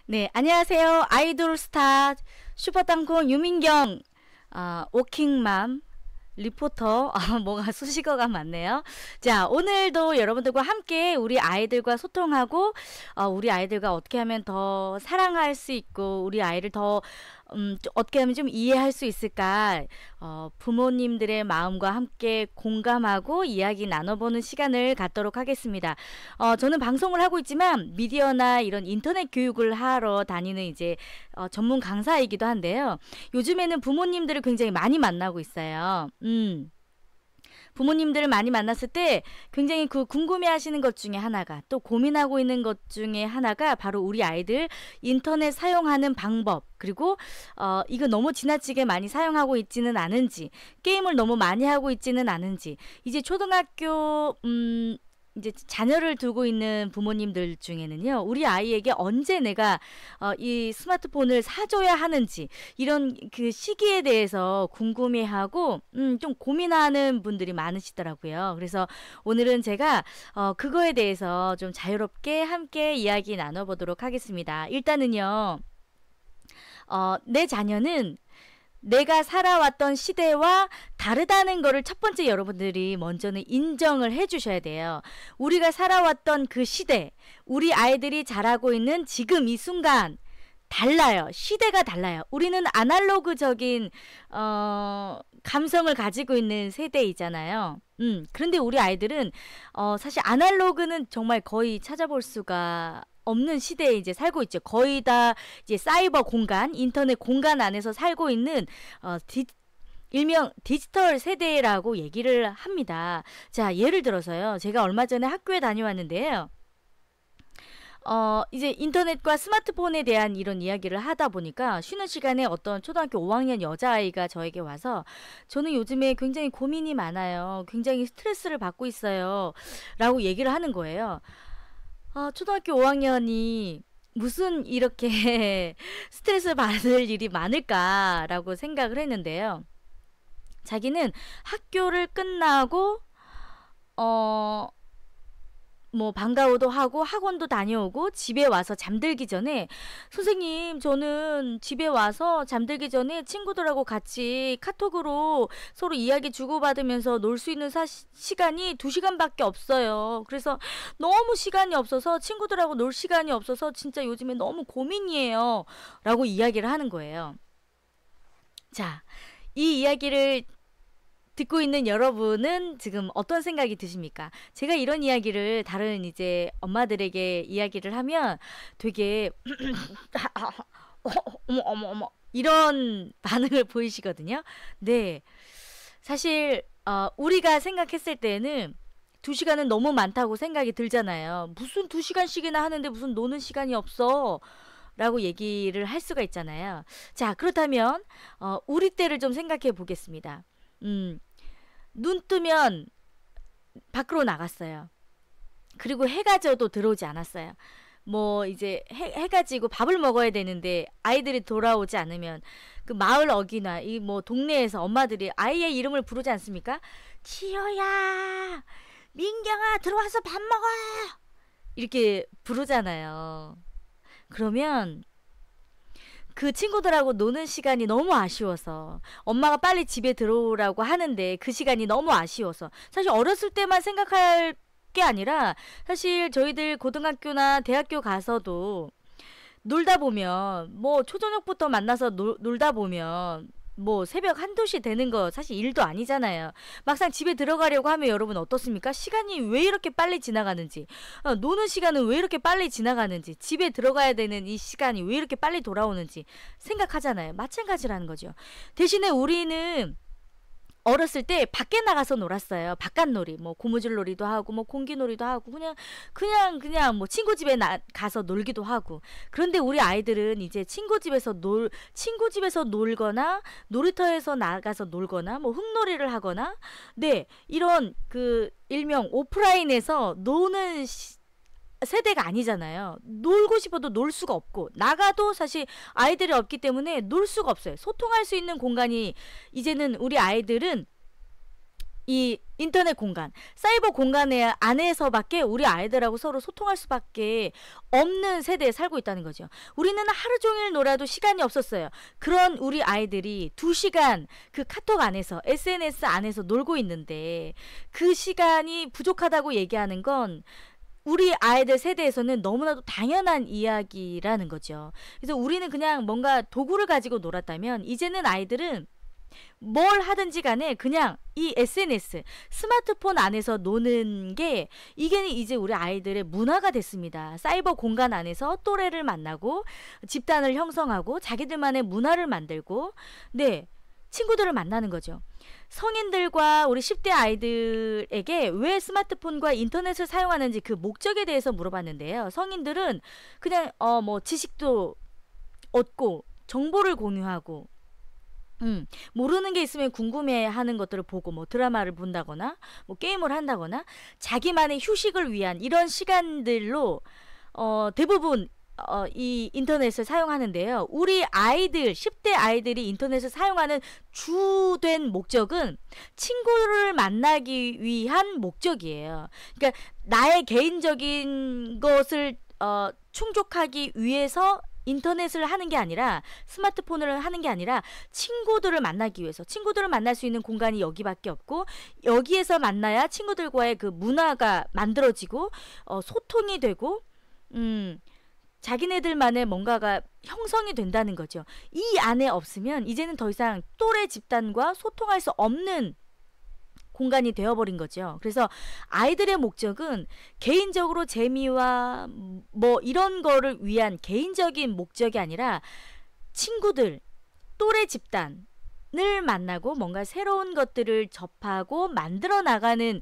네, 안녕하세요. 아이돌 스타 슈퍼땅콩 유민경 워킹맘 리포터 뭐가 수식어가 많네요. 자, 오늘도 여러분들과 함께 우리 아이들과 소통하고 우리 아이들과 어떻게 하면 더 사랑할 수 있고 우리 아이를 더 어떻게 하면 좀 이해할 수 있을까, 부모님들의 마음과 함께 공감하고 이야기 나눠보는 시간을 갖도록 하겠습니다. 저는 방송을 하고 있지만 미디어나 이런 인터넷 교육을 하러 다니는 이제 전문 강사이기도 한데요. 요즘에는 부모님들을 굉장히 많이 만나고 있어요. 부모님들을 많이 만났을 때 굉장히 그 궁금해하시는 것 중에 하나가, 또 고민하고 있는 것 중에 하나가 바로 우리 아이들 인터넷 사용하는 방법, 그리고 이거 너무 지나치게 많이 사용하고 있지는 않은지, 게임을 너무 많이 하고 있지는 않은지. 이제 초등학교 이제 자녀를 두고 있는 부모님들 중에는요, 우리 아이에게 언제 내가 이 스마트폰을 사줘야 하는지, 이런 그 시기에 대해서 궁금해하고 좀 고민하는 분들이 많으시더라고요. 그래서 오늘은 제가 그거에 대해서 좀 자유롭게 함께 이야기 나눠보도록 하겠습니다. 일단은요, 내 자녀는 내가 살아왔던 시대와 다르다는 거를 첫 번째 여러분들이 먼저는 인정을 해 주셔야 돼요. 우리가 살아왔던 그 시대, 우리 아이들이 자라고 있는 지금 이 순간 달라요. 시대가 달라요. 우리는 아날로그적인 감성을 가지고 있는 세대이잖아요. 그런데 우리 아이들은 사실 아날로그는 정말 거의 찾아볼 수가 없는 시대에 이제 살고 있죠. 거의 다 이제 사이버 공간, 인터넷 공간 안에서 살고 있는 일명 디지털 세대라고 얘기를 합니다. 자, 예를 들어서요. 제가 얼마 전에 학교에 다녀왔는데요. 이제 인터넷과 스마트폰에 대한 이런 이야기를 하다 보니까 쉬는 시간에 어떤 초등학교 5학년 여자아이가 저에게 와서, 저는 요즘에 굉장히 고민이 많아요. 굉장히 스트레스를 받고 있어요. 라고 얘기를 하는 거예요. 초등학교 5학년이 무슨 이렇게 스트레스 받을 일이 많을까라고 생각을 했는데요. 자기는 학교를 끝나고 뭐 방과후도 하고 학원도 다녀오고 집에 와서 잠들기 전에, 선생님 저는 집에 와서 잠들기 전에 친구들하고 같이 카톡으로 서로 이야기 주고받으면서 놀 수 있는 시간이 2시간밖에 없어요. 그래서 너무 시간이 없어서, 친구들하고 놀 시간이 없어서 진짜 요즘에 너무 고민이에요. 라고 이야기를 하는 거예요. 자, 이 이야기를 듣고 있는 여러분은 지금 어떤 생각이 드십니까? 제가 이런 이야기를 다른 이제 엄마들에게 이야기를 하면 되게 어머 이런 반응을 보이시거든요. 네, 사실 우리가 생각했을 때는 2시간은 너무 많다고 생각이 들잖아요. 무슨 2시간씩이나 하는데 무슨 노는 시간이 없어 라고 얘기를 할 수가 있잖아요. 자, 그렇다면 우리 때를 좀 생각해 보겠습니다. 눈 뜨면 밖으로 나갔어요. 그리고 해가 져도 들어오지 않았어요. 뭐 이제 해가 지고 밥을 먹어야 되는데 아이들이 돌아오지 않으면 그 마을 어귀나 이 뭐 동네에서 엄마들이 아이의 이름을 부르지 않습니까? 지효야, 민경아, 들어와서 밥 먹어, 이렇게 부르잖아요. 그러면 그 친구들하고 노는 시간이 너무 아쉬워서, 엄마가 빨리 집에 들어오라고 하는데 그 시간이 너무 아쉬워서, 사실 어렸을 때만 생각할 게 아니라 사실 저희들 고등학교나 대학교 가서도 놀다 보면, 뭐 초저녁부터 만나서 놀다 보면 뭐 새벽 1~2시 되는 거 사실 일도 아니잖아요. 막상 집에 들어가려고 하면 여러분 어떻습니까? 시간이 왜 이렇게 빨리 지나가는지, 노는 시간은 왜 이렇게 빨리 지나가는지, 집에 들어가야 되는 이 시간이 왜 이렇게 빨리 돌아오는지 생각하잖아요. 마찬가지라는 거죠. 대신에 우리는 어렸을 때 밖에 나가서 놀았어요. 바깥놀이, 뭐 고무줄 놀이도 하고 뭐 공기놀이도 하고 그냥 뭐 친구 집에 가서 놀기도 하고. 그런데 우리 아이들은 이제 친구 집에서 놀거나 놀이터에서 나가서 놀거나 뭐 흙놀이를 하거나, 네, 이런 그 일명 오프라인에서 노는 세대가 아니잖아요. 놀고 싶어도 놀 수가 없고, 나가도 사실 아이들이 없기 때문에 놀 수가 없어요. 소통할 수 있는 공간이 이제는 우리 아이들은 이 인터넷 공간, 사이버 공간에 안에서밖에 우리 아이들하고 서로 소통할 수밖에 없는 세대에 살고 있다는 거죠. 우리는 하루 종일 놀아도 시간이 없었어요. 그런 우리 아이들이 2시간 그 카톡 안에서 SNS 안에서 놀고 있는데 그 시간이 부족하다고 얘기하는 건 우리 아이들 세대에서는 너무나도 당연한 이야기라는 거죠. 그래서 우리는 그냥 뭔가 도구를 가지고 놀았다면 이제는 아이들은 뭘 하든지 간에 그냥 이 SNS, 스마트폰 안에서 노는 게 이게 이제 우리 아이들의 문화가 됐습니다. 사이버 공간 안에서 또래를 만나고 집단을 형성하고 자기들만의 문화를 만들고 네, 친구들을 만나는 거죠. 성인들과 우리 10대 아이들에게 왜 스마트폰과 인터넷을 사용하는지 그 목적에 대해서 물어봤는데요. 성인들은 그냥 뭐 지식도 얻고 정보를 공유하고 모르는 게 있으면 궁금해하는 것들을 보고 뭐 드라마를 본다거나 뭐 게임을 한다거나 자기만의 휴식을 위한 이런 시간들로 대부분 이 인터넷을 사용하는데요. 우리 아이들, 10대 아이들이 인터넷을 사용하는 주된 목적은 친구를 만나기 위한 목적이에요. 그러니까 나의 개인적인 것을 충족하기 위해서 인터넷을 하는 게 아니라 스마트폰을 하는 게 아니라 친구들을 만나기 위해서 친구들을 만날 수 있는 공간이 여기밖에 없고 여기에서 만나야 친구들과의 그 문화가 만들어지고 소통이 되고 자기네들만의 뭔가가 형성이 된다는 거죠. 이 안에 없으면 이제는 더 이상 또래 집단과 소통할 수 없는 공간이 되어버린 거죠. 그래서 아이들의 목적은 개인적으로 재미와 뭐 이런 거를 위한 개인적인 목적이 아니라 친구들, 또래 집단을 만나고 뭔가 새로운 것들을 접하고 만들어 나가는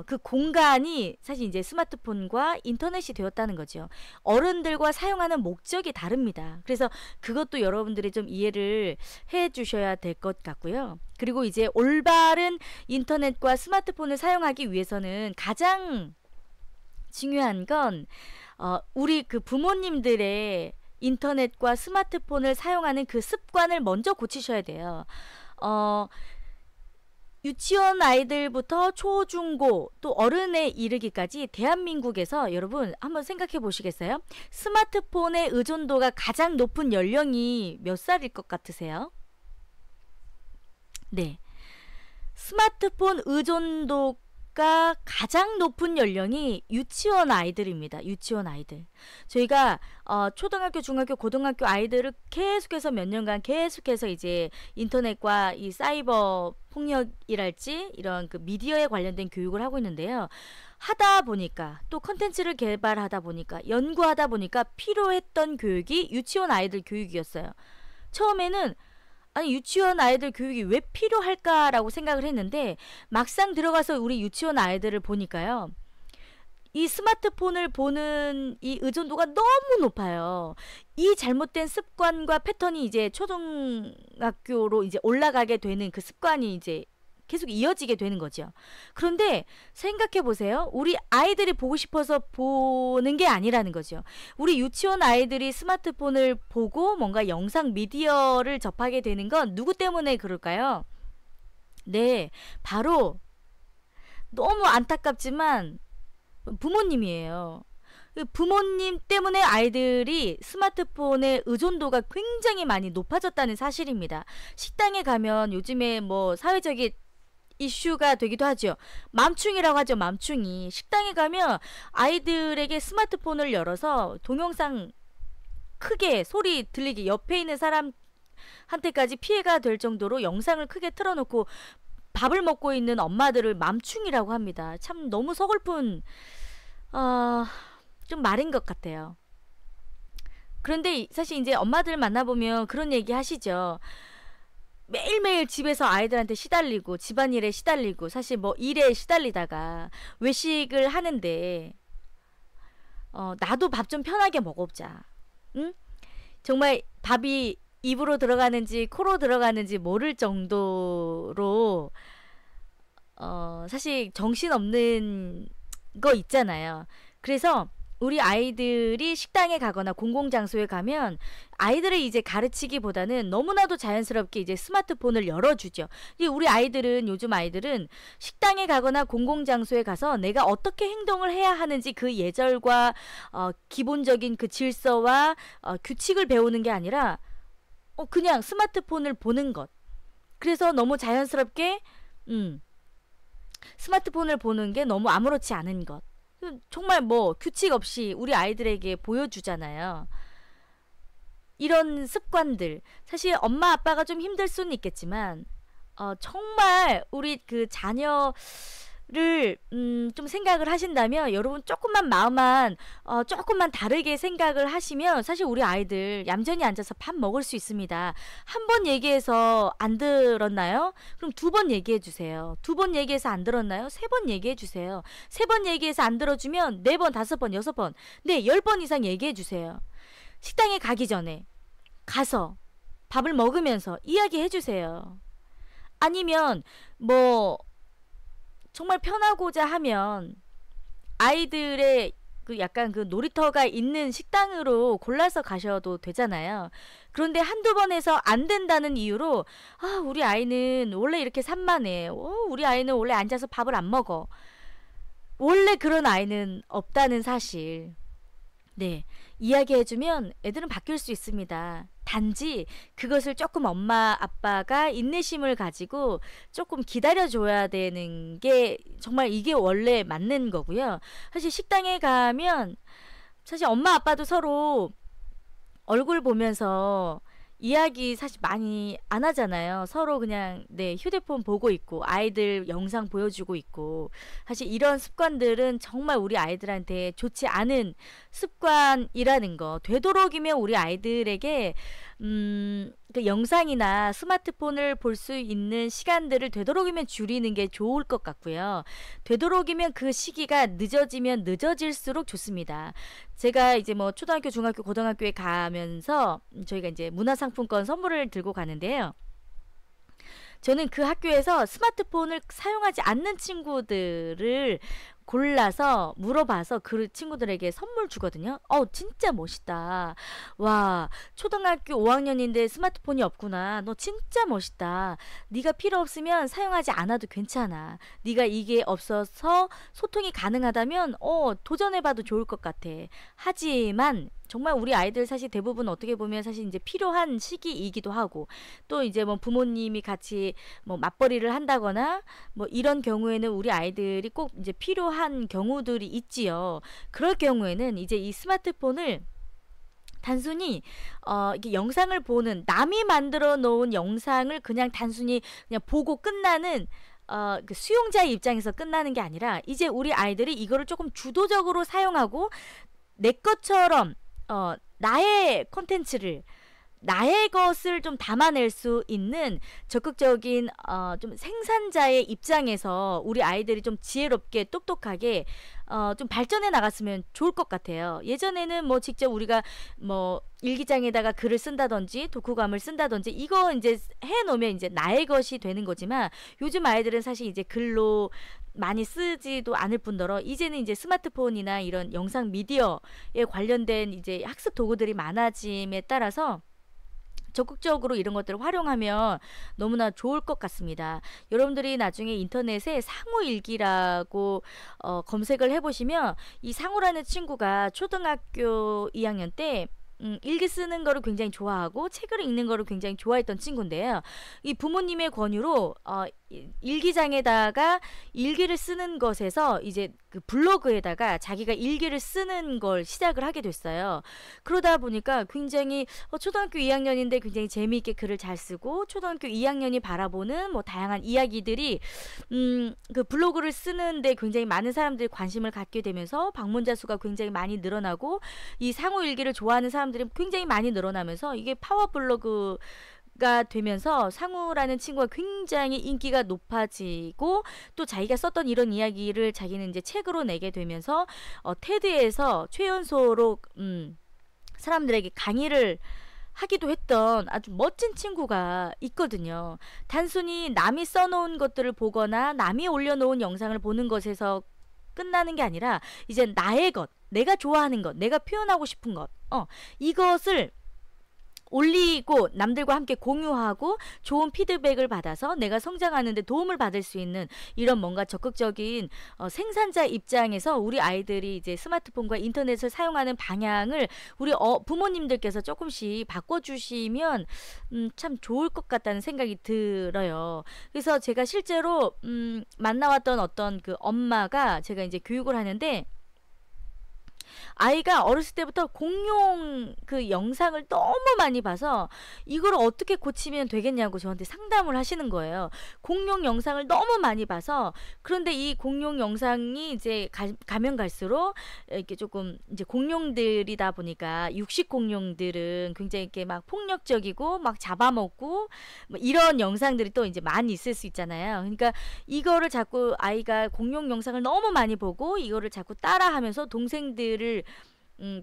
그 공간이 사실 이제 스마트폰과 인터넷이 되었다는 거죠. 어른들과 사용하는 목적이 다릅니다. 그래서 그것도 여러분들이 좀 이해를 해 주셔야 될 것 같고요. 그리고 이제 올바른 인터넷과 스마트폰을 사용하기 위해서는 가장 중요한 건 우리 그 부모님들의 인터넷과 스마트폰을 사용하는 그 습관을 먼저 고치셔야 돼요. 유치원 아이들부터 초, 중, 고 또 어른에 이르기까지 대한민국에서 여러분 한번 생각해 보시겠어요? 스마트폰의 의존도가 가장 높은 연령이 몇 살일 것 같으세요? 네. 스마트폰 의존도가 가장 높은 연령이 유치원 아이들입니다. 유치원 아이들. 저희가 초등학교, 중학교, 고등학교 아이들을 계속해서 몇 년간 계속해서 이제 인터넷과 이 사이버 폭력이랄지 이런 그 미디어에 관련된 교육을 하고 있는데요. 하다 보니까 또 컨텐츠를 개발하다 보니까 연구하다 보니까 필요했던 교육이 유치원 아이들 교육이었어요. 처음에는 아니 유치원 아이들 교육이 왜 필요할까라고 생각을 했는데 막상 들어가서 우리 유치원 아이들을 보니까요. 이 스마트폰을 보는 이 의존도가 너무 높아요. 이 잘못된 습관과 패턴이 이제 초등학교로 이제 올라가게 되는 그 습관이 이제 계속 이어지게 되는 거죠. 그런데 생각해 보세요. 우리 아이들이 보고 싶어서 보는 게 아니라는 거죠. 우리 유치원 아이들이 스마트폰을 보고 뭔가 영상 미디어를 접하게 되는 건 누구 때문에 그럴까요? 네, 바로 너무 안타깝지만 부모님이에요. 부모님 때문에 아이들이 스마트폰의 의존도가 굉장히 많이 높아졌다는 사실입니다. 식당에 가면 요즘에 뭐 사회적인 이슈가 되기도 하죠. 맘충이라고 하죠. 맘충이. 식당에 가면 아이들에게 스마트폰을 열어서 동영상 크게 소리 들리게 옆에 있는 사람한테까지 피해가 될 정도로 영상을 크게 틀어놓고 밥을 먹고 있는 엄마들을 맘충이라고 합니다. 참 너무 서글픈 좀 말인 것 같아요. 그런데 사실 이제 엄마들 만나보면 그런 얘기 하시죠. 매일매일 집에서 아이들한테 시달리고 집안일에 시달리고 사실 뭐 일에 시달리다가 외식을 하는데 나도 밥 좀 편하게 먹어보자. 응? 정말 밥이 입으로 들어가는지 코로 들어가는지 모를 정도로 사실 정신없는 거 있잖아요. 그래서 우리 아이들이 식당에 가거나 공공장소에 가면 아이들을 이제 가르치기보다는 너무나도 자연스럽게 이제 스마트폰을 열어주죠. 이제 우리 아이들은, 요즘 아이들은 식당에 가거나 공공장소에 가서 내가 어떻게 행동을 해야 하는지 그 예절과 기본적인 그 질서와 규칙을 배우는 게 아니라 그냥 스마트폰을 보는 것. 그래서 너무 자연스럽게 스마트폰을 보는 게 너무 아무렇지 않은 것. 정말 뭐 규칙 없이 우리 아이들에게 보여주잖아요. 이런 습관들. 사실 엄마 아빠가 좀 힘들 수는 있겠지만 정말 우리 그 자녀를 좀 생각을 하신다면 여러분 조금만 마음만 조금만 다르게 생각을 하시면 사실 우리 아이들 얌전히 앉아서 밥 먹을 수 있습니다. 한 번 얘기해서 안 들었나요? 그럼 2번 얘기해 주세요. 2번 얘기해서 안 들었나요? 3번 얘기해 주세요. 3번 얘기해서 안 들어주면 4번, 5번, 6번, 네, 10번 이상 얘기해 주세요. 식당에 가기 전에 가서 밥을 먹으면서 이야기해 주세요. 아니면 뭐 정말 편하고자 하면 아이들의 그 약간 그 놀이터가 있는 식당으로 골라서 가셔도 되잖아요. 그런데 한두 번 해서 안 된다는 이유로 우리 아이는 원래 이렇게 산만해. 우리 아이는 원래 앉아서 밥을 안 먹어. 원래 그런 아이는 없다는 사실. 네, 이야기해주면 애들은 바뀔 수 있습니다. 단지 그것을 조금 엄마 아빠가 인내심을 가지고 조금 기다려줘야 되는 게 정말 이게 원래 맞는 거고요. 사실 식당에 가면 사실 엄마 아빠도 서로 얼굴 보면서 이야기 사실 많이 안 하잖아요. 서로 그냥 네, 휴대폰 보고 있고 아이들 영상 보여주고 있고. 사실 이런 습관들은 정말 우리 아이들한테 좋지 않은 습관이라는 거. 되도록이면 우리 아이들에게 그 영상이나 스마트폰을 볼 수 있는 시간들을 되도록이면 줄이는 게 좋을 것 같고요. 되도록이면 그 시기가 늦어지면 늦어질수록 좋습니다. 제가 이제 뭐 초등학교, 중학교, 고등학교에 가면서 저희가 이제 문화상품권 선물을 들고 가는데요. 저는 그 학교에서 스마트폰을 사용하지 않는 친구들을 골라서 물어봐서 그 친구들에게 선물 주거든요. 진짜 멋있다. 와, 초등학교 5학년인데 스마트폰이 없구나. 너 진짜 멋있다. 네가 필요 없으면 사용하지 않아도 괜찮아. 네가 이게 없어서 소통이 가능하다면 도전해봐도 좋을 것 같아. 하지만 정말 우리 아이들 사실 대부분 어떻게 보면 사실 이제 필요한 시기이기도 하고, 또 이제 뭐 부모님이 같이 뭐 맞벌이를 한다거나 뭐 이런 경우에는 우리 아이들이 꼭 이제 필요한 경우들이 있지요. 그럴 경우에는 이제 이 스마트폰을 단순히 이렇게 영상을 보는, 남이 만들어 놓은 영상을 그냥 단순히 그냥 보고 끝나는 그 수용자의 입장에서 끝나는 게 아니라 이제 우리 아이들이 이거를 조금 주도적으로 사용하고 내 것처럼 나의 콘텐츠를, 나의 것을 좀 담아낼 수 있는 적극적인 좀 생산자의 입장에서 우리 아이들이 좀 지혜롭게 똑똑하게 좀 발전해 나갔으면 좋을 것 같아요. 예전에는 뭐 직접 우리가 뭐 일기장에다가 글을 쓴다든지 독후감을 쓴다든지 이거 이제 해놓으면 이제 나의 것이 되는 거지만, 요즘 아이들은 사실 이제 글로 많이 쓰지도 않을 뿐더러 이제는 이제 스마트폰이나 이런 영상 미디어에 관련된 이제 학습 도구들이 많아짐에 따라서 적극적으로 이런 것들을 활용하면 너무나 좋을 것 같습니다. 여러분들이 나중에 인터넷에 상우일기라고 검색을 해보시면 이 상우라는 친구가 초등학교 2학년 때 일기 쓰는 거를 굉장히 좋아하고 책을 읽는 거를 굉장히 좋아했던 친구인데요. 이 부모님의 권유로 일기장에다가 일기를 쓰는 것에서 이제 그 블로그에다가 자기가 일기를 쓰는 걸 시작을 하게 됐어요. 그러다 보니까 굉장히 초등학교 2학년인데 굉장히 재미있게 글을 잘 쓰고, 초등학교 2학년이 바라보는 뭐 다양한 이야기들이 그 블로그를 쓰는데 굉장히 많은 사람들이 관심을 갖게 되면서 방문자 수가 굉장히 많이 늘어나고, 이 상호 일기를 좋아하는 사람들이 굉장히 많이 늘어나면서 이게 파워 블로그가 되면서 상우라는 친구가 굉장히 인기가 높아지고, 또 자기가 썼던 이런 이야기를 자기는 이제 책으로 내게 되면서 테드에서 최연소로 사람들에게 강의를 하기도 했던 아주 멋진 친구가 있거든요. 단순히 남이 써놓은 것들을 보거나 남이 올려놓은 영상을 보는 것에서 끝나는 게 아니라 이제 나의 것, 내가 좋아하는 것, 내가 표현하고 싶은 것, 이것을 올리고 남들과 함께 공유하고 좋은 피드백을 받아서 내가 성장하는 데 도움을 받을 수 있는 이런 뭔가 적극적인 생산자 입장에서 우리 아이들이 이제 스마트폰과 인터넷을 사용하는 방향을 우리 부모님들께서 조금씩 바꿔주시면 참 좋을 것 같다는 생각이 들어요. 그래서 제가 실제로 만나왔던 어떤 그 엄마가 제가 이제 교육을 하는데 아이가 어렸을 때부터 공룡 그 영상을 너무 많이 봐서 이걸 어떻게 고치면 되겠냐고 저한테 상담을 하시는 거예요. 공룡 영상을 너무 많이 봐서 그런데 이 공룡 영상이 이제 가면 갈수록 이렇게 조금 이제 공룡들이다 보니까 육식 공룡들은 굉장히 이렇게 막 폭력적이고 막 잡아먹고 뭐 이런 영상들이 또 이제 많이 있을 수 있잖아요. 그러니까 이거를 자꾸 아이가 공룡 영상을 너무 많이 보고 이거를 자꾸 따라하면서 동생들을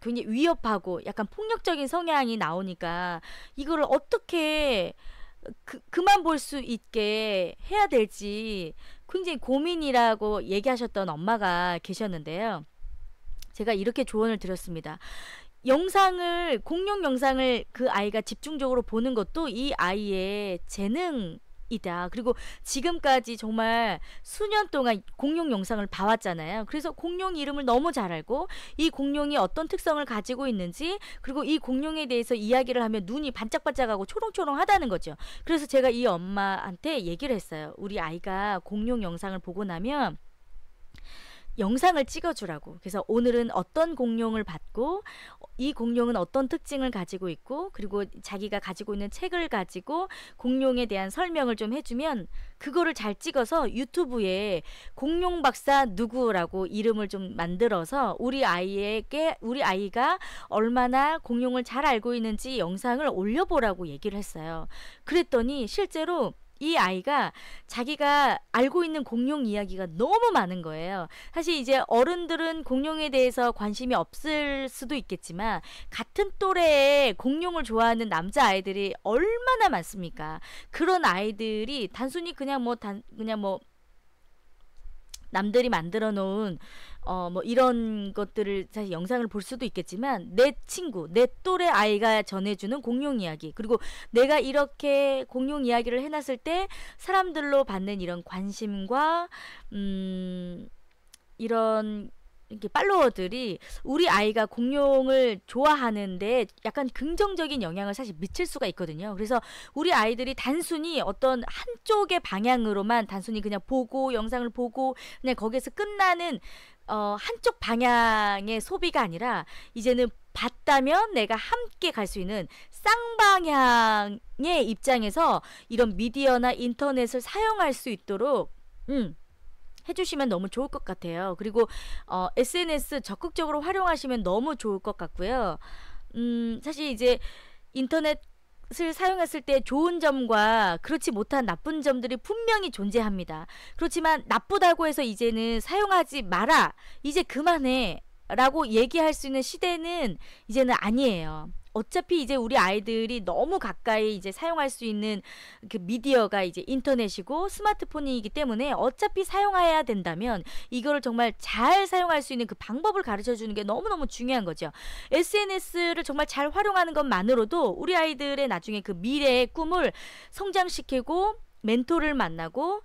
굉장히 위협하고 약간 폭력적인 성향이 나오니까 이거를 어떻게 그만 볼 수 있게 해야 될지 굉장히 고민이라고 얘기하셨던 엄마가 계셨는데요. 제가 이렇게 조언을 드렸습니다. 공룡 영상을 그 아이가 집중적으로 보는 것도 이 아이의 재능이다. 그리고 지금까지 정말 수년 동안 공룡 영상을 봐왔잖아요. 그래서 공룡 이름을 너무 잘 알고 이 공룡이 어떤 특성을 가지고 있는지 그리고 이 공룡에 대해서 이야기를 하면 눈이 반짝반짝하고 초롱초롱하다는 거죠. 그래서 제가 이 엄마한테 얘기를 했어요. 우리 아이가 공룡 영상을 보고 나면 영상을 찍어주라고. 그래서 오늘은 어떤 공룡을 봤고 이 공룡은 어떤 특징을 가지고 있고 그리고 자기가 가지고 있는 책을 가지고 공룡에 대한 설명을 좀 해주면 그거를 잘 찍어서 유튜브에 공룡 박사 누구라고 이름을 좀 만들어서 우리 아이가 얼마나 공룡을 잘 알고 있는지 영상을 올려보라고 얘기를 했어요. 그랬더니 실제로 이 아이가 자기가 알고 있는 공룡 이야기가 너무 많은 거예요. 사실 이제 어른들은 공룡에 대해서 관심이 없을 수도 있겠지만 같은 또래의 공룡을 좋아하는 남자아이들이 얼마나 많습니까? 그런 아이들이 단순히 그냥 뭐 남들이 만들어 놓은 뭐 이런 것들을 사실 영상을 볼 수도 있겠지만 내 친구, 내 또래 아이가 전해주는 공룡 이야기 그리고 내가 이렇게 공룡 이야기를 해놨을 때 사람들로 받는 이런 관심과 이런 이렇게 팔로워들이 우리 아이가 공룡을 좋아하는데 약간 긍정적인 영향을 사실 미칠 수가 있거든요. 그래서 우리 아이들이 단순히 어떤 한쪽의 방향으로만 단순히 그냥 보고 영상을 보고 그냥 거기에서 끝나는 한쪽 방향의 소비가 아니라 이제는 봤다면 내가 함께 갈 수 있는 쌍방향의 입장에서 이런 미디어나 인터넷을 사용할 수 있도록 해주시면 너무 좋을 것 같아요. 그리고 SNS 적극적으로 활용하시면 너무 좋을 것 같고요. 사실 이제 인터넷을 사용했을 때 좋은 점과 그렇지 못한 나쁜 점들이 분명히 존재합니다. 그렇지만 나쁘다고 해서 이제는 사용하지 마라, 이제 그만해 라고 얘기할 수 있는 시대는 이제는 아니에요. 어차피 이제 우리 아이들이 너무 가까이 이제 사용할 수 있는 그 미디어가 이제 인터넷이고 스마트폰이기 때문에 어차피 사용해야 된다면 이거를 정말 잘 사용할 수 있는 그 방법을 가르쳐 주는 게 너무너무 중요한 거죠. SNS를 정말 잘 활용하는 것만으로도 우리 아이들의 나중에 그 미래의 꿈을 성장시키고 멘토를 만나고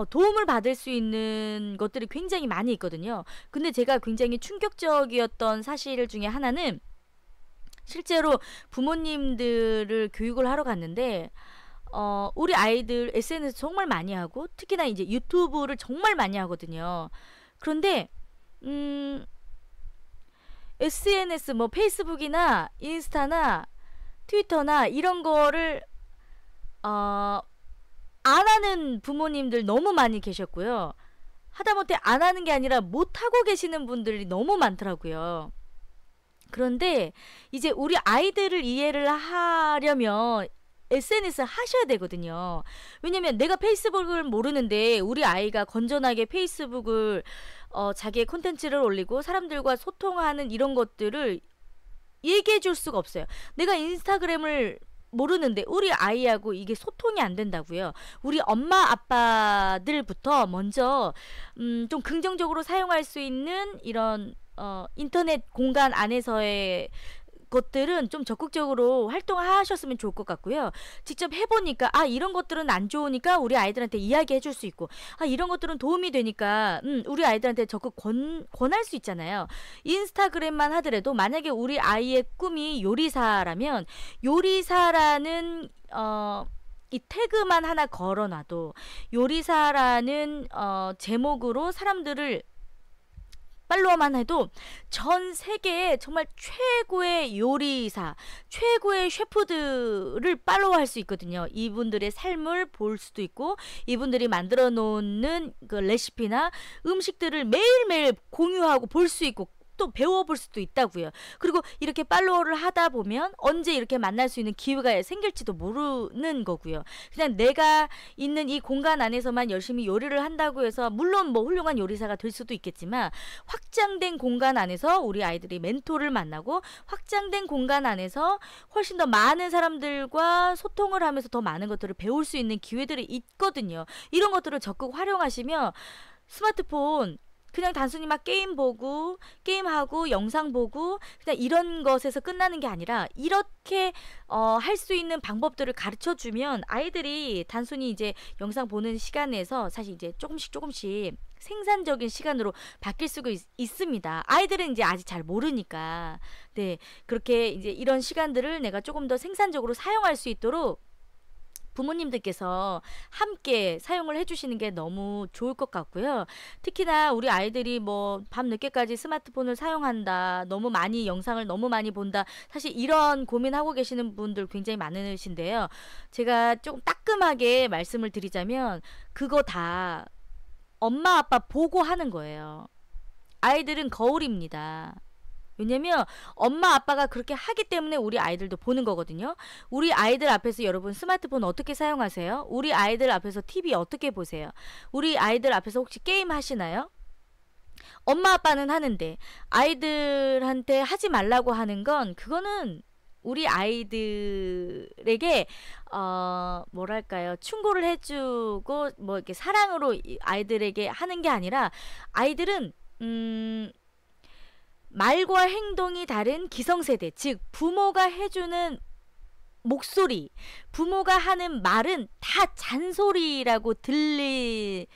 도움을 받을 수 있는 것들이 굉장히 많이 있거든요. 근데 제가 굉장히 충격적이었던 사실 중에 하나는 실제로 부모님들을 교육을 하러 갔는데 우리 아이들 SNS 정말 많이 하고 특히나 이제 유튜브를 정말 많이 하거든요. 그런데 SNS 뭐 페이스북이나 인스타나 트위터나 이런 거를 안 하는 부모님들 너무 많이 계셨고요. 하다못해 안 하는 게 아니라 못 하고 계시는 분들이 너무 많더라고요. 그런데 이제 우리 아이들을 이해를 하려면 SNS 하셔야 되거든요. 왜냐면 내가 페이스북을 모르는데 우리 아이가 건전하게 페이스북을 자기의 콘텐츠를 올리고 사람들과 소통하는 이런 것들을 얘기해 줄 수가 없어요. 내가 인스타그램을 모르는데 우리 아이하고 이게 소통이 안 된다고요. 우리 엄마 아빠들부터 먼저 좀 긍정적으로 사용할 수 있는 이런 인터넷 공간 안에서의 것들은 좀 적극적으로 활동하셨으면 좋을 것 같고요. 직접 해보니까 이런 것들은 안 좋으니까 우리 아이들한테 이야기해 줄 수 있고, 이런 것들은 도움이 되니까 우리 아이들한테 적극 권할 수 있잖아요. 인스타그램만 하더라도 만약에 우리 아이의 꿈이 요리사라면 요리사라는 이 태그만 하나 걸어놔도 요리사라는 제목으로 사람들을 팔로워만 해도 전 세계에 정말 최고의 요리사, 최고의 셰프들을 팔로우할 수 있거든요. 이분들의 삶을 볼 수도 있고 이분들이 만들어 놓는 그 레시피나 음식들을 매일매일 공유하고 볼 수 있고 또 배워볼 수도 있다고요. 그리고 이렇게 팔로우를 하다 보면 언제 이렇게 만날 수 있는 기회가 생길지도 모르는 거고요. 그냥 내가 있는 이 공간 안에서만 열심히 요리를 한다고 해서 물론 뭐 훌륭한 요리사가 될 수도 있겠지만 확장된 공간 안에서 우리 아이들이 멘토를 만나고 확장된 공간 안에서 훨씬 더 많은 사람들과 소통을 하면서 더 많은 것들을 배울 수 있는 기회들이 있거든요. 이런 것들을 적극 활용하시면 스마트폰 그냥 단순히 막 게임 보고 게임하고 영상 보고 그냥 이런 것에서 끝나는 게 아니라 이렇게 할 수 있는 방법들을 가르쳐 주면 아이들이 단순히 이제 영상 보는 시간에서 사실 이제 조금씩 생산적인 시간으로 바뀔 수가 있습니다. 아이들은 이제 아직 잘 모르니까. 네, 그렇게 이제 이런 시간들을 내가 조금 더 생산적으로 사용할 수 있도록 부모님들께서 함께 사용을 해주시는 게 너무 좋을 것 같고요. 특히나 우리 아이들이 뭐 밤 늦게까지 스마트폰을 사용한다, 너무 많이 영상을 너무 많이 본다, 사실 이런 고민하고 계시는 분들 굉장히 많으신데요. 제가 조금 따끔하게 말씀을 드리자면 그거 다 엄마 아빠 보고 하는 거예요. 아이들은 거울입니다. 왜냐면 엄마 아빠가 그렇게 하기 때문에 우리 아이들도 보는 거거든요. 우리 아이들 앞에서 여러분 스마트폰 어떻게 사용하세요? 우리 아이들 앞에서 TV 어떻게 보세요? 우리 아이들 앞에서 혹시 게임 하시나요? 엄마 아빠는 하는데 아이들한테 하지 말라고 하는 건 그거는 우리 아이들에게 뭐랄까요, 충고를 해주고 뭐 이렇게 사랑으로 아이들에게 하는 게 아니라 아이들은 말과 행동이 다른 기성세대, 즉 부모가 해주는 목소리, 부모가 하는 말은 다 잔소리라고 들리는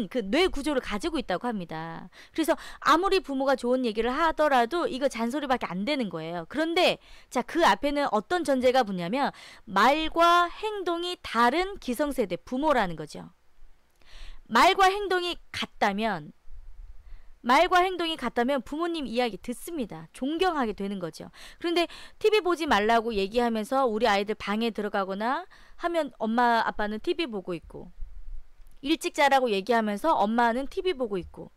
그 뇌 구조를 가지고 있다고 합니다. 그래서 아무리 부모가 좋은 얘기를 하더라도 이거 잔소리밖에 안 되는 거예요. 그런데 자, 그 앞에는 어떤 전제가 붙냐면 말과 행동이 다른 기성세대, 부모라는 거죠. 말과 행동이 같다면 부모님 이야기 듣습니다. 존경하게 되는 거죠. 그런데 TV 보지 말라고 얘기하면서 우리 아이들 방에 들어가거나 하면 엄마 아빠는 TV 보고 있고, 일찍 자라고 얘기하면서 엄마는 TV 보고 있고,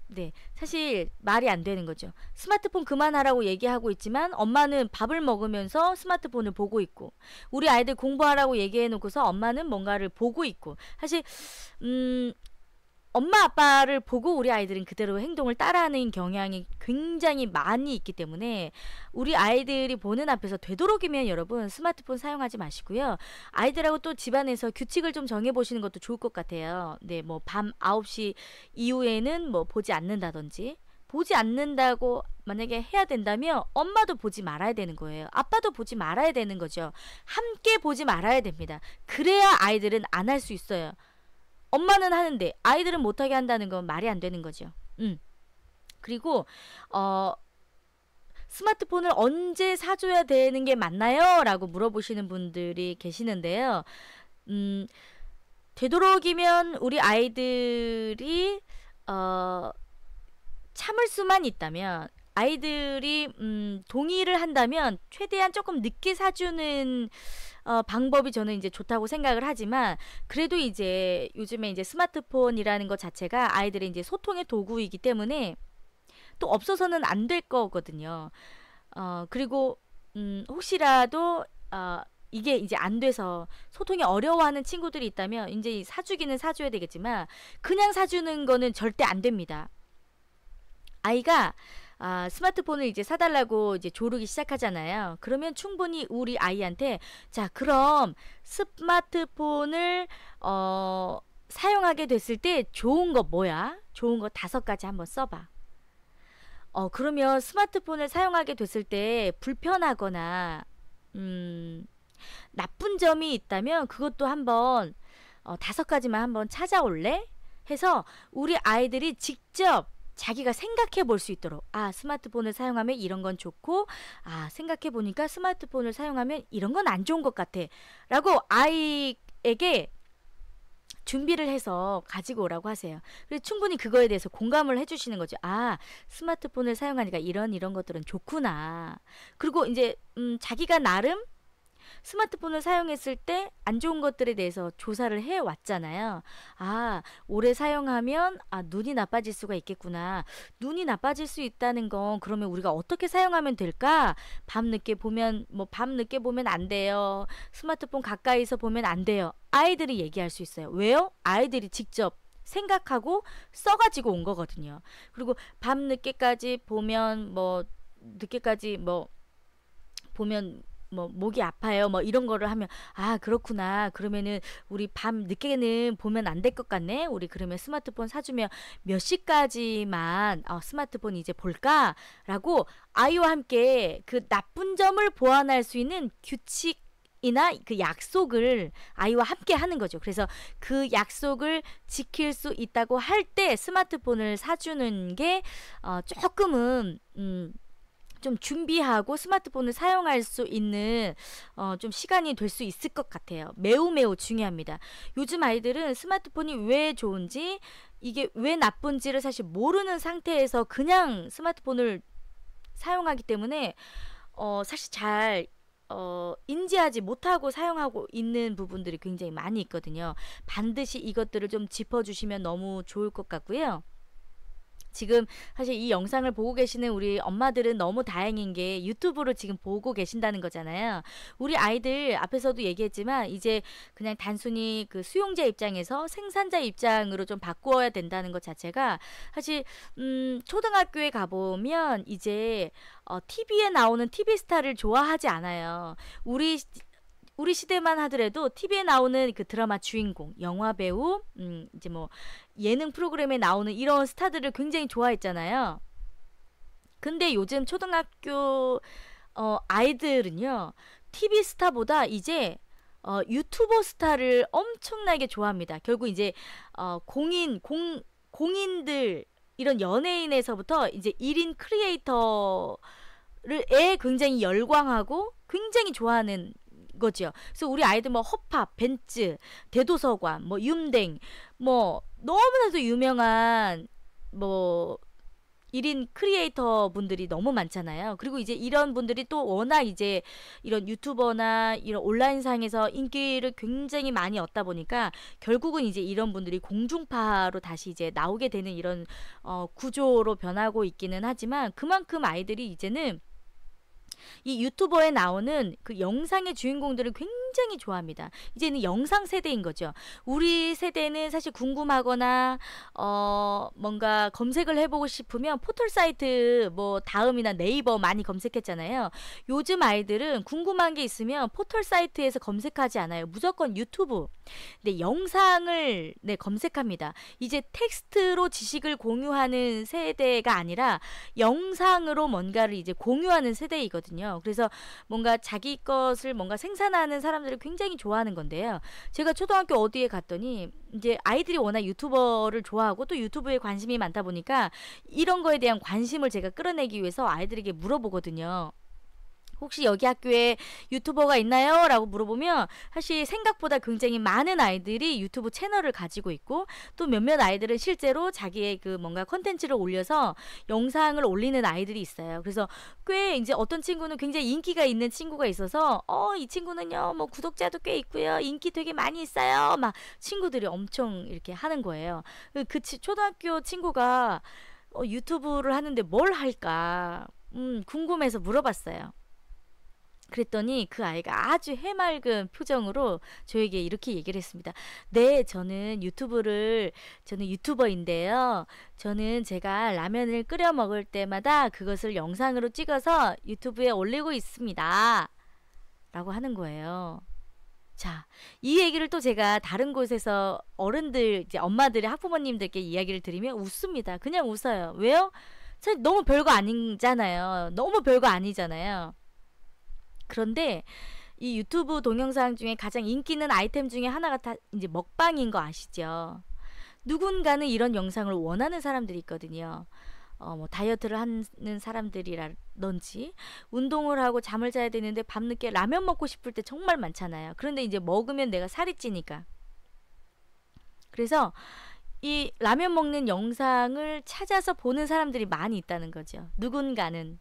네, 사실 말이 안 되는 거죠. 스마트폰 그만하라고 얘기하고 있지만 엄마는 밥을 먹으면서 스마트폰을 보고 있고, 우리 아이들 공부하라고 얘기해 놓고서 엄마는 뭔가를 보고 있고, 사실 엄마 아빠를 보고 우리 아이들은 그대로 행동을 따라하는 경향이 굉장히 많이 있기 때문에 우리 아이들이 보는 앞에서 되도록이면 여러분 스마트폰 사용하지 마시고요. 아이들하고 또 집안에서 규칙을 좀 정해보시는 것도 좋을 것 같아요. 네, 뭐 밤 9시 이후에는 뭐 보지 않는다든지, 보지 않는다고 만약에 해야 된다면 엄마도 보지 말아야 되는 거예요. 아빠도 보지 말아야 되는 거죠. 함께 보지 말아야 됩니다. 그래야 아이들은 안 할 수 있어요. 엄마는 하는데 아이들은 못하게 한다는 건 말이 안 되는 거죠. 그리고 스마트폰을 언제 사줘야 되는 게 맞나요? 라고 물어보시는 분들이 계시는데요. 되도록이면 우리 아이들이 참을 수만 있다면, 아이들이 동의를 한다면 최대한 조금 늦게 사주는 방법이 저는 이제 좋다고 생각을 하지만, 그래도 이제 요즘에 이제 스마트폰이라는 것 자체가 아이들의 이제 소통의 도구이기 때문에 또 없어서는 안 될 거거든요. 그리고 혹시라도 이게 이제 안 돼서 소통이 어려워하는 친구들이 있다면 이제 사주기는 사줘야 되겠지만 그냥 사주는 거는 절대 안 됩니다. 아이가 스마트폰을 이제 사달라고 이제 조르기 시작하잖아요. 그러면 충분히 우리 아이한테 자, 그럼 스마트폰을 사용하게 됐을 때 좋은 거 뭐야? 좋은 거 5가지 한번 써봐. 그러면 스마트폰을 사용하게 됐을 때 불편하거나 나쁜 점이 있다면 그것도 한번 5가지만 한번 찾아올래? 해서 우리 아이들이 직접 자기가 생각해 볼 수 있도록 스마트폰을 사용하면 이런 건 좋고 생각해 보니까 스마트폰을 사용하면 이런 건 안 좋은 것 같아 라고 아이에게 준비를 해서 가지고 오라고 하세요. 그래서 충분히 그거에 대해서 공감을 해주시는 거죠. 스마트폰을 사용하니까 이런 것들은 좋구나. 그리고 이제 자기가 나름 스마트폰을 사용했을 때 안 좋은 것들에 대해서 조사를 해 왔잖아요. 오래 사용하면 눈이 나빠질 수가 있겠구나. 눈이 나빠질 수 있다는 건 그러면 우리가 어떻게 사용하면 될까? 밤늦게 보면 안 돼요. 스마트폰 가까이서 보면 안 돼요. 아이들이 얘기할 수 있어요. 왜요? 아이들이 직접 생각하고 써가지고 온 거거든요. 그리고 밤늦게까지 보면 보면 목이 아파요. 이런 거를 하면 그렇구나. 그러면은 우리 밤 늦게는 보면 안 될 것 같네. 우리 그러면 스마트폰 사주면 몇 시까지만 스마트폰 이제 볼까라고 아이와 함께 그 나쁜 점을 보완할 수 있는 규칙이나 그 약속을 아이와 함께 하는 거죠. 그래서 그 약속을 지킬 수 있다고 할 때 스마트폰을 사주는 게 조금은 좀 준비하고 스마트폰을 사용할 수 있는 좀 시간이 될 수 있을 것 같아요. 매우 중요합니다. 요즘 아이들은 스마트폰이 왜 좋은지 이게 왜 나쁜지를 사실 모르는 상태에서 그냥 스마트폰을 사용하기 때문에 사실 잘 인지하지 못하고 사용하고 있는 부분들이 굉장히 많이 있거든요. 반드시 이것들을 좀 짚어주시면 너무 좋을 것 같고요. 지금 사실 이 영상을 보고 계시는 우리 엄마들은 너무 다행인 게 유튜브로 지금 보고 계신다는 거잖아요. 우리 아이들 앞에서도 얘기했지만 이제 그냥 단순히 그 수용자 입장에서 생산자 입장으로 좀 바꾸어야 된다는 것 자체가 사실 초등학교에 가보면 이제 TV에 나오는 TV 스타를 좋아하지 않아요. 우리 시대만 하더라도 TV에 나오는 그 드라마 주인공, 영화 배우, 이제 예능 프로그램에 나오는 이런 스타들을 굉장히 좋아했잖아요. 근데 요즘 초등학교 아이들은요, TV 스타보다 이제 유튜버 스타를 엄청나게 좋아합니다. 결국 이제 공인들 이런 연예인에서부터 이제 1인 크리에이터를 굉장히 열광하고 굉장히 좋아하는 거죠. 그래서 우리 아이들 허팝, 벤츠, 대도서관, 윤댕, 너무나도 유명한 1인 크리에이터 분들이 너무 많잖아요. 그리고 이제 이런 분들이 또 워낙 이제 이런 유튜버나 이런 온라인상에서 인기를 굉장히 많이 얻다 보니까 결국은 이제 이런 분들이 공중파로 다시 이제 나오게 되는 이런 구조로 변하고 있기는 하지만 그만큼 아이들이 이제는 이 유튜버에 나오는 그 영상의 주인공들을 굉장히 좋아합니다. 이제는 영상 세대인 거죠. 우리 세대는 사실 궁금하거나 뭔가 검색을 해보고 싶으면 포털 사이트 다음이나 네이버 많이 검색했잖아요. 요즘 아이들은 궁금한 게 있으면 포털 사이트에서 검색하지 않아요. 무조건 유튜브. 네, 영상을 검색합니다. 이제 텍스트로 지식을 공유하는 세대가 아니라 영상으로 뭔가를 이제 공유하는 세대이거든요. 그래서 뭔가 자기 것을 뭔가 생산하는 사람들을 굉장히 좋아하는 건데요. 제가 초등학교 어디에 갔더니 이제 아이들이 워낙 유튜버를 좋아하고 또 유튜브에 관심이 많다 보니까 이런 거에 대한 관심을 제가 끌어내기 위해서 아이들에게 물어보거든요. 혹시 여기 학교에 유튜버가 있나요? 라고 물어보면 사실 생각보다 굉장히 많은 아이들이 유튜브 채널을 가지고 있고 또 몇몇 아이들은 실제로 자기의 그 뭔가 컨텐츠를 올려서 영상을 올리는 아이들이 있어요. 그래서 꽤 이제 어떤 친구는 굉장히 인기가 있는 친구가 있어서 이 친구는요 구독자도 꽤 있고요. 인기 되게 많이 있어요. 막 친구들이 엄청 이렇게 하는 거예요. 그 초등학교 친구가 유튜브를 하는데 뭘 할까 궁금해서 물어봤어요. 그랬더니 그 아이가 아주 해맑은 표정으로 저에게 이렇게 얘기를 했습니다. 네, 저는 유튜버인데요. 저는 제가 라면을 끓여 먹을 때마다 그것을 영상으로 찍어서 유튜브에 올리고 있습니다. 라고 하는 거예요. 자, 이 얘기를 또 제가 다른 곳에서 어른들, 이제 엄마들의 학부모님들께 이야기를 드리면 웃습니다. 그냥 웃어요. 왜요? 사실 너무 별거 아니잖아요. 너무 별거 아니잖아요. 그런데 이 유튜브 동영상 중에 가장 인기 있는 아이템 중에 하나가 다 이제 먹방인 거 아시죠? 누군가는 이런 영상을 원하는 사람들이 있거든요. 뭐 다이어트를 하는 사람들이라든지 운동을 하고 잠을 자야 되는데 밤늦게 라면 먹고 싶을 때 정말 많잖아요. 그런데 이제 먹으면 내가 살이 찌니까. 그래서 이 라면 먹는 영상을 찾아서 보는 사람들이 많이 있다는 거죠. 누군가는.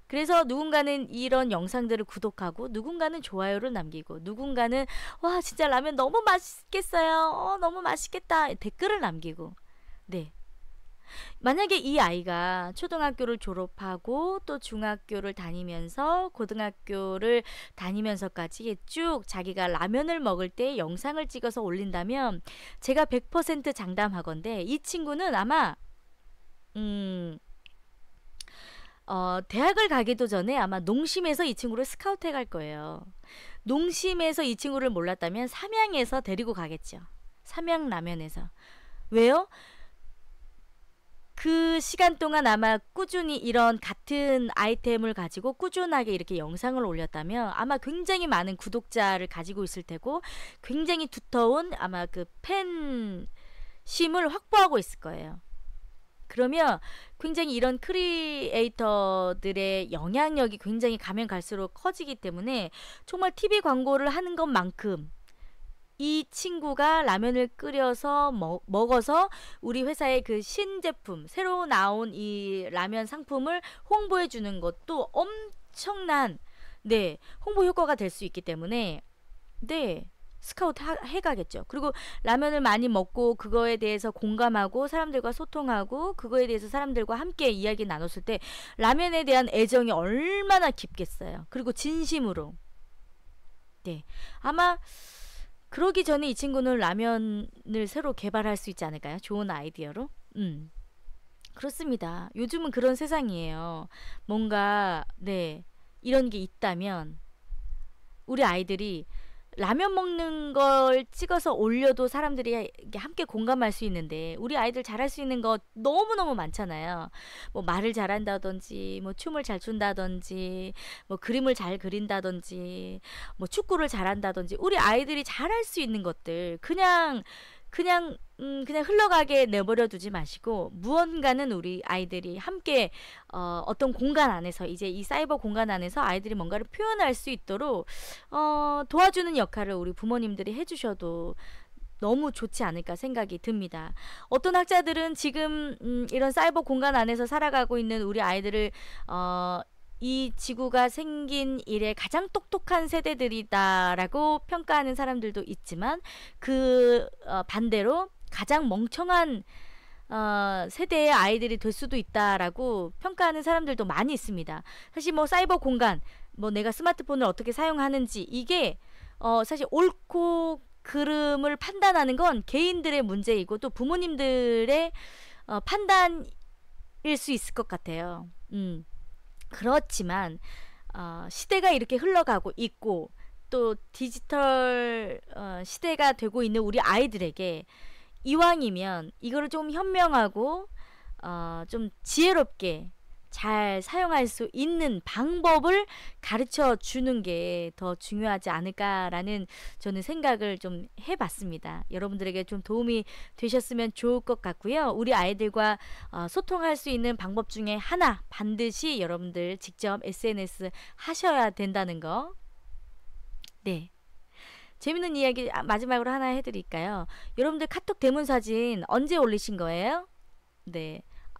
그래서 누군가는 이런 영상들을 구독하고 누군가는 좋아요를 남기고 누군가는 와 진짜 라면 너무 맛있겠어요. 너무 맛있겠다. 댓글을 남기고. 네. 만약에 이 아이가 초등학교를 졸업하고 또 중학교를 다니면서 고등학교를 다니면서까지 쭉 자기가 라면을 먹을 때 영상을 찍어서 올린다면 제가 100% 장담하건대 이 친구는 아마 대학을 가기도 전에 아마 농심에서 이 친구를 스카우트해 갈 거예요. 농심에서 이 친구를 몰랐다면 삼양에서 데리고 가겠죠. 삼양라면에서. 왜요? 그 시간 동안 아마 꾸준히 이런 같은 아이템을 가지고 꾸준하게 이렇게 영상을 올렸다면 아마 굉장히 많은 구독자를 가지고 있을 테고 굉장히 두터운 아마 그 팬심을 확보하고 있을 거예요. 그러면 굉장히 이런 크리에이터들의 영향력이 굉장히 가면 갈수록 커지기 때문에 정말 TV 광고를 하는 것만큼 이 친구가 라면을 끓여서 먹어서 우리 회사의 그 신제품, 새로 나온 이 라면 상품을 홍보해 주는 것도 엄청난 홍보 효과가 될 수 있기 때문에 스카우트 해가겠죠. 그리고 라면을 많이 먹고 그거에 대해서 공감하고 사람들과 소통하고 그거에 대해서 사람들과 함께 이야기 나눴을 때 라면에 대한 애정이 얼마나 깊겠어요. 그리고 진심으로. 아마 그러기 전에 이 친구는 라면을 새로 개발할 수 있지 않을까요? 좋은 아이디어로. 그렇습니다. 요즘은 그런 세상이에요. 뭔가 이런 게 있다면 우리 아이들이 라면 먹는 걸 찍어서 올려도 사람들이 함께 공감할 수 있는데 우리 아이들 잘할 수 있는 거 너무너무 많잖아요. 뭐 말을 잘한다든지 뭐 춤을 잘 춘다든지 뭐 그림을 잘 그린다든지 뭐 축구를 잘한다든지 우리 아이들이 잘할 수 있는 것들 그냥 흘러가게 내버려 두지 마시고 무언가는 우리 아이들이 함께 어떤 공간 안에서 이제 이 사이버 공간 안에서 아이들이 뭔가를 표현할 수 있도록 도와주는 역할을 우리 부모님들이 해주셔도 너무 좋지 않을까 생각이 듭니다. 어떤 학자들은 지금 이런 사이버 공간 안에서 살아가고 있는 우리 아이들을 이 지구가 생긴 이래 가장 똑똑한 세대들이다라고 평가하는 사람들도 있지만 그 반대로 가장 멍청한 세대의 아이들이 될 수도 있다라고 평가하는 사람들도 많이 있습니다. 사실 뭐 사이버 공간, 뭐 내가 스마트폰을 어떻게 사용하는지 이게 사실 옳고 그름을 판단하는 건 개인들의 문제이고 또 부모님들의 판단일 수 있을 것 같아요. 그렇지만 시대가 이렇게 흘러가고 있고 또 디지털 시대가 되고 있는 우리 아이들에게 이왕이면 이거를 좀 현명하고 좀 지혜롭게 잘 사용할 수 있는 방법을 가르쳐 주는 게 더 중요하지 않을까라는 저는 생각을 좀 해봤습니다. 여러분들에게 좀 도움이 되셨으면 좋을 것 같고요. 우리 아이들과 소통할 수 있는 방법 중에 하나 반드시 여러분들 직접 SNS 하셔야 된다는 거. 재밌는 이야기 마지막으로 하나 해드릴까요? 여러분들 카톡 대문 사진 언제 올리신 거예요?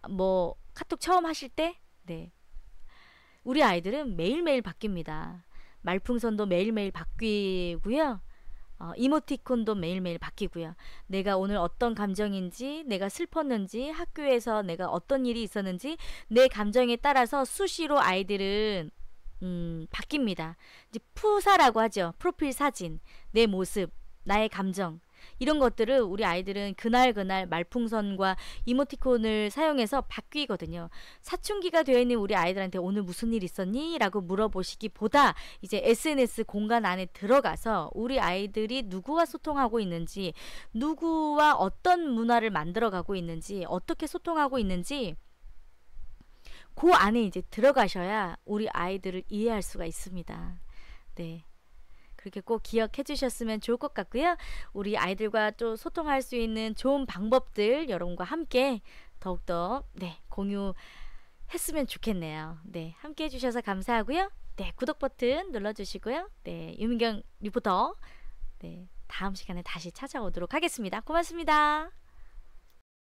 뭐 카톡 처음 하실 때? 우리 아이들은 매일매일 바뀝니다. 말풍선도 매일매일 바뀌고요. 이모티콘도 매일매일 바뀌고요. 내가 오늘 어떤 감정인지, 내가 슬펐는지, 학교에서 내가 어떤 일이 있었는지 내 감정에 따라서 수시로 아이들은 바뀝니다. 이제 푸사라고 하죠. 프로필 사진, 내 모습, 나의 감정 이런 것들을 우리 아이들은 그날 말풍선과 이모티콘을 사용해서 바뀌거든요. 사춘기가 되어 있는 우리 아이들한테 오늘 무슨 일 있었니? 라고 물어보시기보다 이제 SNS 공간 안에 들어가서 우리 아이들이 누구와 소통하고 있는지, 누구와 어떤 문화를 만들어가고 있는지, 어떻게 소통하고 있는지 그 안에 이제 들어가셔야 우리 아이들을 이해할 수가 있습니다. 네. 그렇게 꼭 기억해 주셨으면 좋을 것 같고요. 우리 아이들과 또 소통할 수 있는 좋은 방법들 여러분과 함께 더욱더 네, 공유했으면 좋겠네요. 네, 함께 해주셔서 감사하고요. 네, 구독 버튼 눌러주시고요. 네, 유민경 리포터 네, 다음 시간에 다시 찾아오도록 하겠습니다. 고맙습니다.